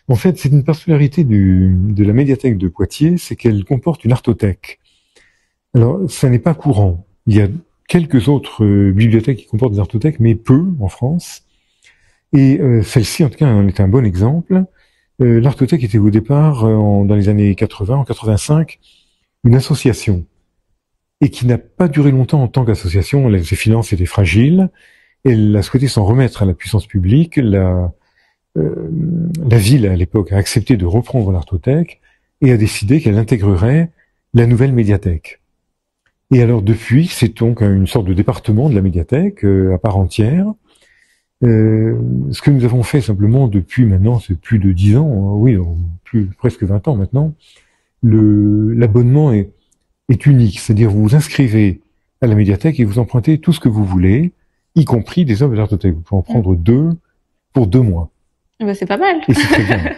En fait, c'est une particularité de la médiathèque de Poitiers, c'est qu'elle comporte une artothèque. Alors, ça n'est pas courant. Il y a quelques autres bibliothèques qui comportent des artothèques, mais peu en France. Et celle-ci, en tout cas, en est un bon exemple. L'artothèque était au départ, dans les années 80, en 85, une association. Et qui n'a pas duré longtemps en tant qu'association. Ses finances étaient fragiles. Elle a souhaité s'en remettre à la puissance publique. La ville, à l'époque, a accepté de reprendre l'artothèque et a décidé qu'elle intégrerait la nouvelle médiathèque. Et alors depuis, c'est donc une sorte de département de la médiathèque à part entière. Ce que nous avons fait simplement depuis maintenant, c'est plus de 10 ans, oui, presque 20 ans maintenant, l'abonnement est unique, c'est-à-dire vous vous inscrivez à la médiathèque et vous empruntez tout ce que vous voulez, y compris des œuvres d'artothèque. Vous pouvez en prendre 2 pour 2 mois. Ben, c'est pas mal. Et c'est très bien.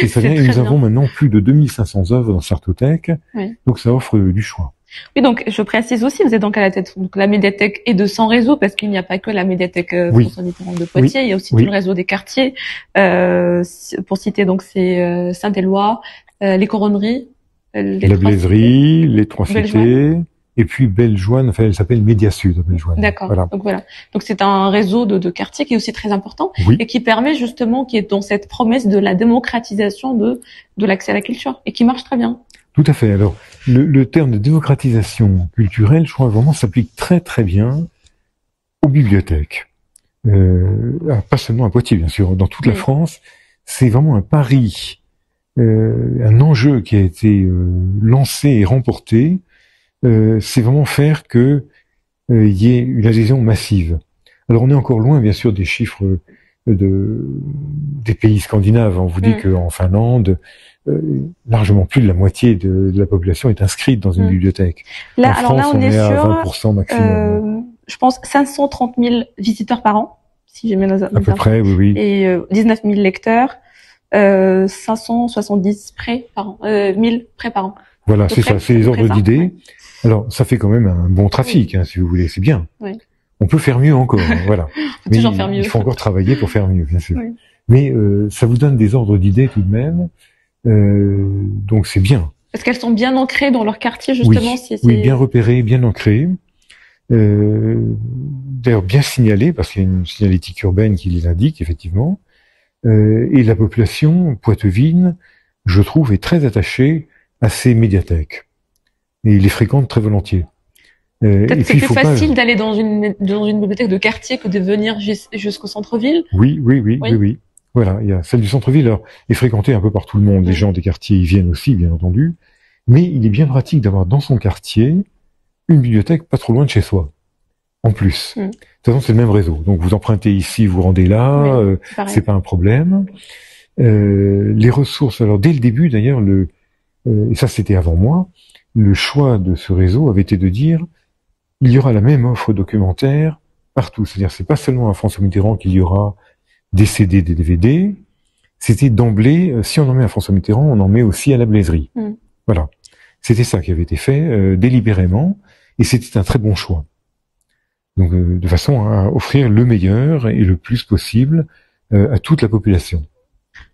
Et ça vient, et nous avons maintenant plus de 2500 œuvres dans cette artothèque, oui. Donc ça offre du choix. Oui, donc je précise aussi, vous êtes donc à la tête donc la médiathèque et de 100 réseaux, parce qu'il n'y a pas que la médiathèque François Mitterrand de Poitiers, il y a aussi tout le réseau des quartiers. Pour citer donc c'est Saint-Éloi, les Coronneries, la Blaiserie, les Trois-Cités, et puis Bellejoine, enfin elle s'appelle Média Sud, Bellejoine. D'accord. Voilà. Donc c'est un réseau de quartiers qui est aussi très important et qui permet justement, qui est dans cette promesse de la démocratisation de l'accès à la culture et qui marche très bien. Tout à fait. Alors, le terme de démocratisation culturelle, je crois vraiment s'applique très très bien aux bibliothèques. Pas seulement à Poitiers, bien sûr, dans toute la France. C'est vraiment un pari, un enjeu qui a été lancé et remporté. C'est vraiment faire que y ait une adhésion massive. Alors, on est encore loin, bien sûr, des chiffres des pays scandinaves. On vous dit qu'en Finlande, largement plus de la moitié de la population est inscrite dans une bibliothèque. Là, en France, on est sur à 20% maximum. Je pense 530 000 visiteurs par an, si j'ai mes notes. À peu près, oui. Et 19 000 lecteurs, 570 prêts par an, 1000 prêts par an. Voilà, c'est ça, c'est les ordres d'idées. Ouais. Alors, ça fait quand même un bon trafic, si vous voulez, c'est bien. Oui. On peut faire mieux encore, voilà. Mais toujours faire mieux. Il faut encore travailler pour faire mieux, bien sûr. Oui. Mais ça vous donne des ordres d'idées tout de même. Donc c'est bien. Parce qu'elles sont bien ancrées dans leur quartier, justement. Oui, bien repérées, bien ancrées. D'ailleurs bien signalées, parce qu'il y a une signalétique urbaine qui les indique, effectivement. Et la population poitevine, je trouve, est très attachée à ces médiathèques. Et il les fréquente très volontiers. Peut-être que c'est plus facile d'aller dans une bibliothèque de quartier que de venir jusqu'au centre-ville. Oui. Voilà, il y a celle du centre-ville, alors, est fréquentée un peu par tout le monde. Les gens des quartiers y viennent aussi, bien entendu. Mais il est bien pratique d'avoir dans son quartier une bibliothèque pas trop loin de chez soi. En plus. De toute façon, c'est le même réseau. Donc, vous empruntez ici, vous rendez là, c'est pas un problème. Les ressources, alors, dès le début, d'ailleurs, et ça, c'était avant moi, le choix de ce réseau avait été de dire, il y aura la même offre documentaire partout. C'est-à-dire, c'est pas seulement à François Mitterrand qu'il y aura des CD, des DVD. C'était d'emblée, si on en met à François Mitterrand, on en met aussi à la Blaiserie. Voilà. C'était ça qui avait été fait délibérément. Et c'était un très bon choix. Donc, de façon à offrir le meilleur et le plus possible à toute la population.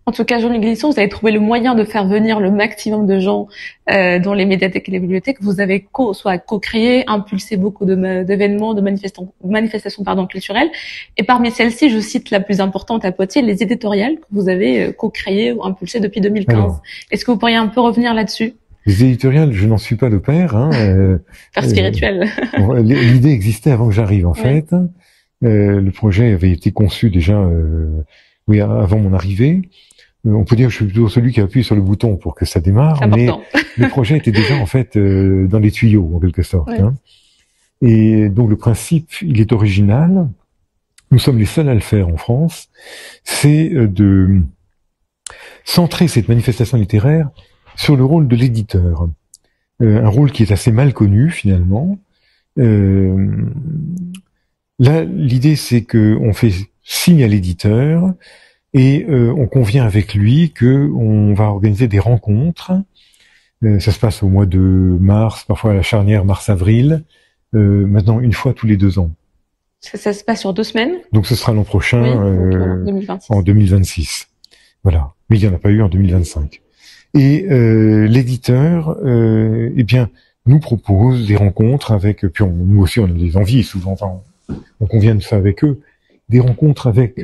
En tout cas, Jean-Luc Glisson, vous avez trouvé le moyen de faire venir le maximum de gens dans les médiathèques et les bibliothèques. Vous avez co-créé, impulsé beaucoup d'événements, de manifestations culturelles. Et parmi celles-ci, je cite la plus importante à Poitiers, les éditoriales que vous avez co-créées ou impulsées depuis 2015. Alors, est-ce que vous pourriez un peu revenir là-dessus? Les éditoriales, je n'en suis pas le père. Père spirituel. L'idée existait avant que j'arrive, en fait. Le projet avait été conçu déjà avant mon arrivée. On peut dire que je suis plutôt celui qui appuie sur le bouton pour que ça démarre, mais le projet était déjà en fait dans les tuyaux en quelque sorte. Hein. Et donc le principe, il est original. Nous sommes les seuls à le faire en France. C'est de centrer cette manifestation littéraire sur le rôle de l'éditeur, un rôle qui est assez mal connu finalement. Là, l'idée c'est que on fait signe à l'éditeur. Et on convient avec lui que on va organiser des rencontres. Ça se passe au mois de mars, parfois à la charnière mars-avril. Maintenant, une fois tous les 2 ans. Ça se passe sur 2 semaines. Donc ce sera l'an prochain, en 2026. Voilà. Mais il n'y en a pas eu en 2025. Et l'éditeur, eh bien, nous propose des rencontres avec. Puis nous aussi, on a des envies souvent. Enfin, on convient de ça avec eux. Des rencontres avec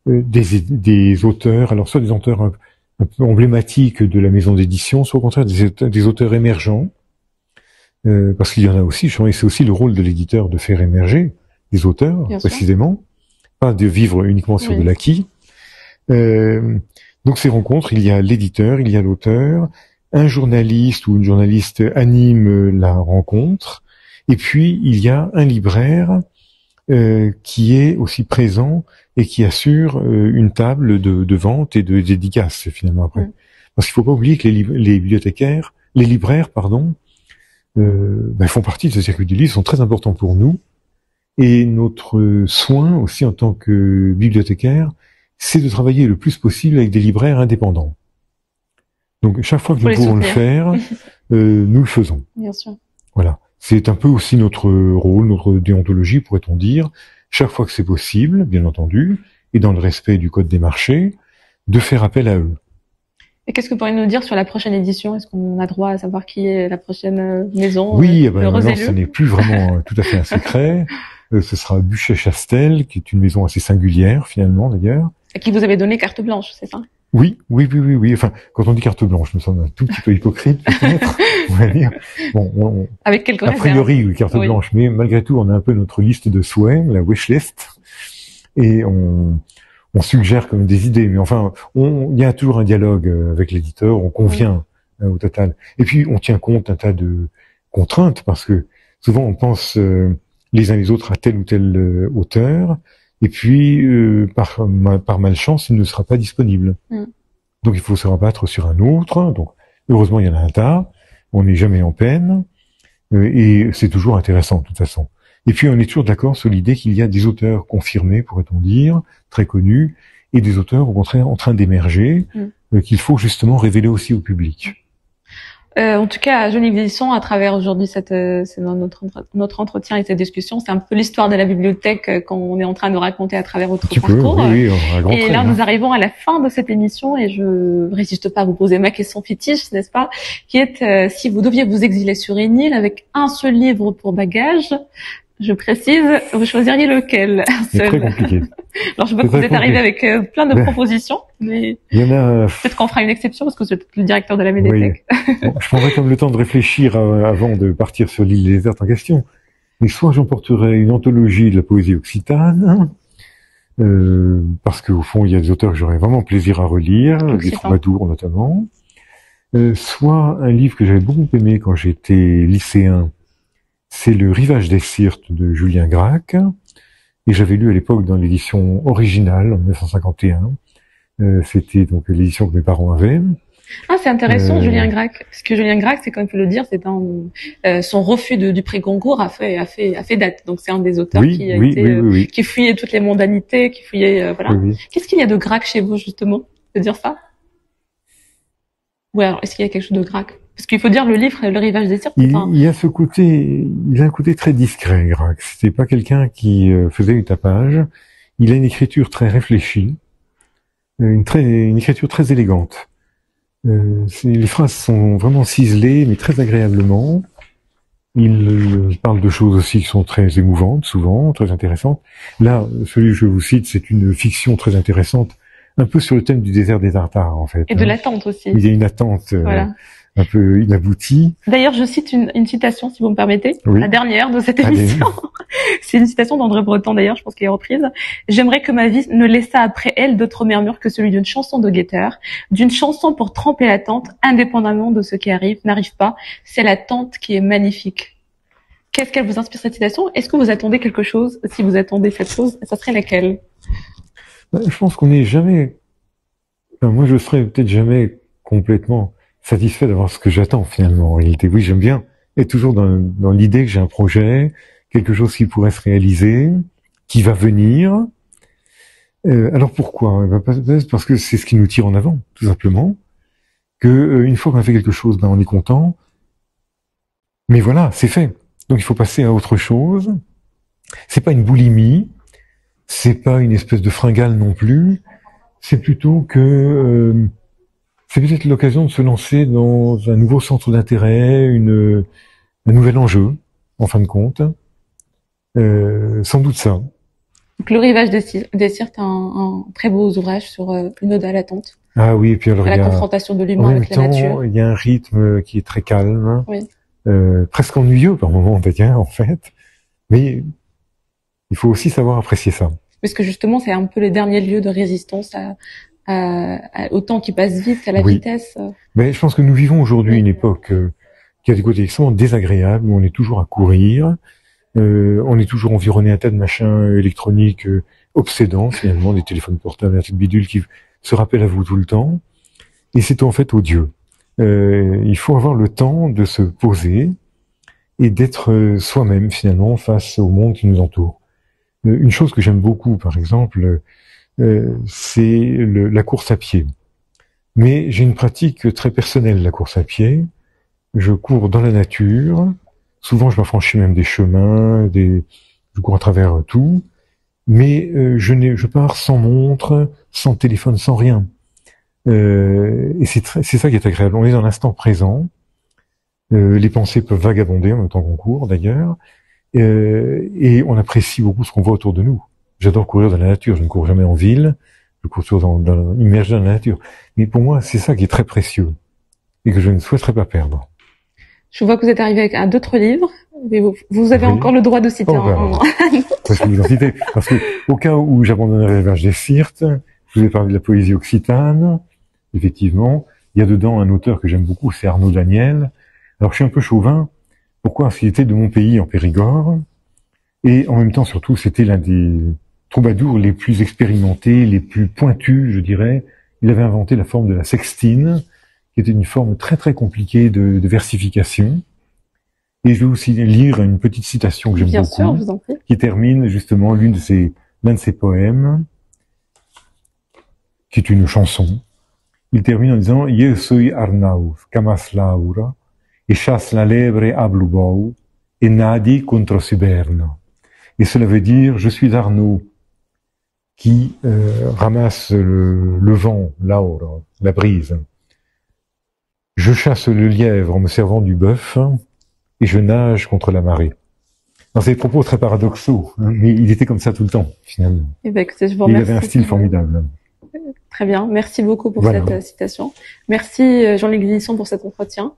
des auteurs, alors soit des auteurs un peu emblématiques de la maison d'édition, soit au contraire des auteurs émergents, parce qu'il y en a aussi, et c'est aussi le rôle de l'éditeur de faire émerger des auteurs, précisément, pas de vivre uniquement sur de l'acquis. Donc ces rencontres, il y a l'éditeur, il y a l'auteur, un journaliste ou une journaliste anime la rencontre, et puis il y a un libraire qui est aussi présent et qui assure une table de vente et de dédicace finalement après. Parce qu'il faut pas oublier que les libraires, font partie de ce circuit du livre, sont très importants pour nous. Et notre soin aussi en tant que bibliothécaire, c'est de travailler le plus possible avec des libraires indépendants. Donc chaque fois que nous pouvons le faire, nous le faisons. Bien sûr. Voilà. C'est un peu aussi notre rôle, notre déontologie, pourrait-on dire, chaque fois que c'est possible, bien entendu, et dans le respect du code des marchés, de faire appel à eux. Et qu'est-ce que vous pourriez nous dire sur la prochaine édition? Est-ce qu'on a droit à savoir qui est la prochaine maison? Oui, maintenant, ce n'est plus vraiment tout à fait un secret. Ce sera Buchet-Chastel, qui est une maison assez singulière, finalement, d'ailleurs. Et qui vous avez donné carte blanche, c'est ça? Oui. Enfin, quand on dit carte blanche, nous sommes un tout petit peu hypocrites, peut-être, on va dire. Bon, avec quelques a priori, oui, carte blanche, mais malgré tout, on a un peu notre liste de souhaits, la wishlist, et on suggère comme des idées, mais enfin, il y a toujours un dialogue avec l'éditeur, on convient au total. Et puis, on tient compte d'un tas de contraintes, parce que souvent, on pense les uns les autres à tel ou tel auteur, et puis, par malchance, il ne sera pas disponible. Donc, il faut se rabattre sur un autre. Donc, heureusement, il y en a un tas. On n'est jamais en peine. Et c'est toujours intéressant, de toute façon. Et puis, on est toujours d'accord sur l'idée qu'il y a des auteurs confirmés, pourrait-on dire, très connus, et des auteurs, au contraire, en train d'émerger, qu'il faut justement révéler aussi au public. En tout cas, Jean-Luc Glisson, à travers aujourd'hui notre entretien et cette discussion, c'est un peu l'histoire de la bibliothèque qu'on est en train de raconter à travers votre parcours. Oui, et là, nous arrivons à la fin de cette émission et je résiste pas à vous poser ma question fétiche, n'est-ce pas, qui est si vous deviez vous exiler sur une île avec un seul livre pour bagage, je précise, vous choisiriez lequel? C'est très compliqué. Alors je vois que vous êtes arrivé avec plein de propositions, mais il y en a... peut-être qu'on fera une exception parce que vous êtes le directeur de la médiathèque. Oui. Bon, je prendrai comme le temps de réfléchir avant de partir sur l'île déserte en question. Mais soit j'emporterai une anthologie de la poésie occitane, parce qu'au fond il y a des auteurs que j'aurais vraiment plaisir à relire, des troubadours notamment. Soit un livre que j'avais beaucoup aimé quand j'étais lycéen, c'est Le Rivage des Syrtes de Julien Gracq, et j'avais lu à l'époque dans l'édition originale en 1951. C'était donc l'édition que mes parents avaient. Ah, c'est intéressant, Julien Gracq, parce que Julien Gracq, c'est comme il faut le dire, c'est son refus du prix Goncourt a fait date. Donc c'est un des auteurs qui fuyait toutes les mondanités, qui fuyait voilà. Oui. Qu'est-ce qu'il y a de Gracq chez vous justement, de dire ça? Ou alors est-ce qu'il y a quelque chose de Gracq? Parce qu'il faut dire, le livre, Le Rivage des Sirtes, il a ce côté, il a un côté très discret, Gracq. C'était pas quelqu'un qui faisait du tapage. Il a une écriture très réfléchie, une écriture très élégante. Les phrases sont vraiment ciselées, mais très agréablement. Il parle de choses aussi qui sont très émouvantes, souvent, très intéressantes. Là, celui que je vous cite, c'est une fiction très intéressante, un peu sur le thème du désert des Tartares, en fait. Et de l'attente aussi. Il y a une attente voilà. Un peu inaboutie. D'ailleurs, je cite une citation, si vous me permettez, oui. la dernière de cette émission. C'est une citation d'André Breton, d'ailleurs, je pense qu'elle est reprise. « J'aimerais que ma vie ne laissât après elle d'autres murmures que celui d'une chanson de guetteur, d'une chanson pour tremper l'attente, indépendamment de ce qui arrive, n'arrive pas. C'est l'attente qui est magnifique. » Qu'est-ce qu'elle vous inspire, cette citation? Est-ce que vous attendez quelque chose? Si vous attendez cette chose, ça serait laquelle? Je pense qu'on n'est jamais... Enfin, moi, je serais peut-être jamais complètement satisfait d'avoir ce que j'attends, finalement, en réalité. Oui, j'aime bien être toujours dans l'idée que j'ai un projet, quelque chose qui pourrait se réaliser, qui va venir. Alors pourquoi? Parce que c'est ce qui nous tire en avant, tout simplement. Que une fois qu'on a fait quelque chose, on est content. Mais voilà, c'est fait. Donc il faut passer à autre chose. C'est pas une boulimie, c'est pas une espèce de fringale non plus. C'est plutôt que c'est peut-être l'occasion de se lancer dans un nouveau centre d'intérêt, un nouvel enjeu, en fin de compte. Sans doute ça. Donc, Le Rivage des Sirtes, un très beau ouvrage sur une ode à l'attente. Ah oui, et puis alors à la confrontation de l'humain avec la nature. Il y a un rythme qui est très calme, oui. Presque ennuyeux par moments d'ailleurs, en fait. Mais il faut aussi savoir apprécier ça. Parce que justement, c'est un peu les derniers lieux de résistance au temps qui passe vite, à la vitesse. Mais je pense que nous vivons aujourd'hui une époque qui a des côtés extrêmement désagréables, où on est toujours à courir, on est toujours environné à un tas de machins électroniques obsédants, finalement, des téléphones portables, un tas de bidules qui se rappellent à vous tout le temps. Et c'est en fait odieux. Il faut avoir le temps de se poser et d'être soi-même, finalement, face au monde qui nous entoure. Une chose que j'aime beaucoup, par exemple, c'est la course à pied. Mais j'ai une pratique très personnelle, la course à pied. Je cours dans la nature. Souvent, je m'affranchis même des chemins, je cours à travers tout. Mais je pars sans montre, sans téléphone, sans rien. Et c'est ça qui est agréable. On est dans l'instant présent. Les pensées peuvent vagabonder en même temps qu'on court, d'ailleurs. Et on apprécie beaucoup ce qu'on voit autour de nous. J'adore courir dans la nature. Je ne cours jamais en ville. Je cours toujours immergé dans la nature. Mais pour moi, c'est ça qui est très précieux et que je ne souhaiterais pas perdre. Je vois que vous êtes arrivé avec d'autres livres, mais vous avez encore le droit de citer je vais vous en citer, parce que au cas où j'abandonnerais Le Rivage des Sirtes, je vous ai parlé de la poésie occitane. Effectivement, il y a dedans un auteur que j'aime beaucoup, c'est Arnaud Daniel. Alors je suis un peu chauvin. Pourquoi? Parce qu'il était de mon pays, en Périgord, et en même temps, surtout, c'était l'un des troubadours les plus expérimentés, les plus pointus, je dirais. Il avait inventé la forme de la sextine, qui était une forme très très compliquée de versification. Et je vais aussi lire une petite citation que j'aime beaucoup, sûr, je vous en prie. Qui termine justement l'un de ses poèmes, qui est une chanson. Il termine en disant: "Je soy Arnaud, camas laura, et chasse la lebre à Blubau, et nadi contre Suberno." Et cela veut dire: je suis Arnaud, qui ramasse le vent, l'aura, la brise. Je chasse le lièvre en me servant du bœuf, et je nage contre la marée. Alors, c'est des propos très paradoxaux, hein, mais il était comme ça tout le temps, finalement. Eh ben, écoutez, je vous remercie. Il avait un style formidable. Très bien, merci beaucoup pour cette citation. Merci Jean-Luc Villisson pour cet entretien.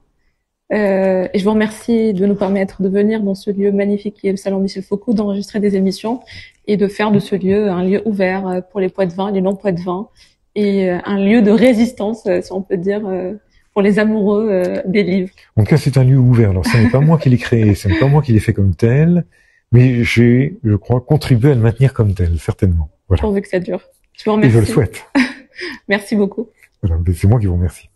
Et je vous remercie de nous permettre de venir dans ce lieu magnifique qui est le Salon Michel Foucault, d'enregistrer des émissions et de faire de ce lieu un lieu ouvert pour les poètes-vins, les non-poètes-vins, et un lieu de résistance, si on peut dire, pour les amoureux des livres. En tout cas, c'est un lieu ouvert. Alors, ce n'est pas moi qui l'ai créé, ce n'est pas moi qui l'ai fait comme tel, mais j'ai, je crois, contribué à le maintenir comme tel, certainement. Voilà. Pourvu que ça dure. Je vous remercie. Et je le souhaite. Merci beaucoup. Voilà, c'est moi qui vous remercie.